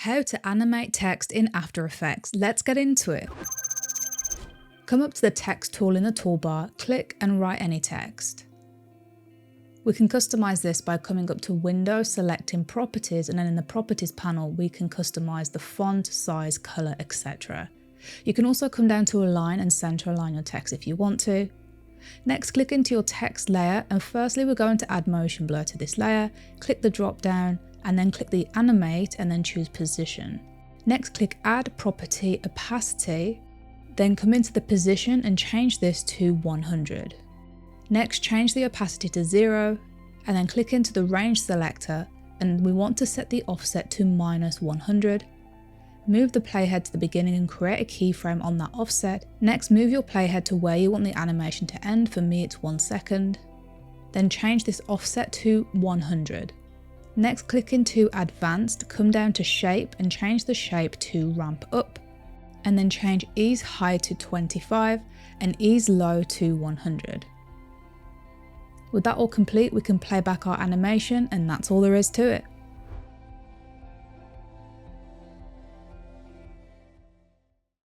How to animate text in After Effects. Let's get into it. Come up to the text tool in the toolbar, click and write any text. We can customize this by coming up to Window, selecting Properties, and then in the Properties panel we can customize the font, size, color, etc. You can also come down to Align and center align your text if you want to. Next, click into your text layer, and firstly we're going to add motion blur to this layer. Click the drop down and then click the Animate and then choose Position. Next, click Add Property Opacity, then come into the position and change this to 100. Next, change the opacity to 0 and then click into the range selector, and we want to set the offset to -100. Move the playhead to the beginning and create a keyframe on that offset. Next, move your playhead to where you want the animation to end. For me, it's 1 second. Then change this offset to 100. Next, click into Advanced, come down to Shape and change the shape to Ramp Up. And then change Ease High to 25 and Ease Low to 100. With that all complete, we can play back our animation, and that's all there is to it.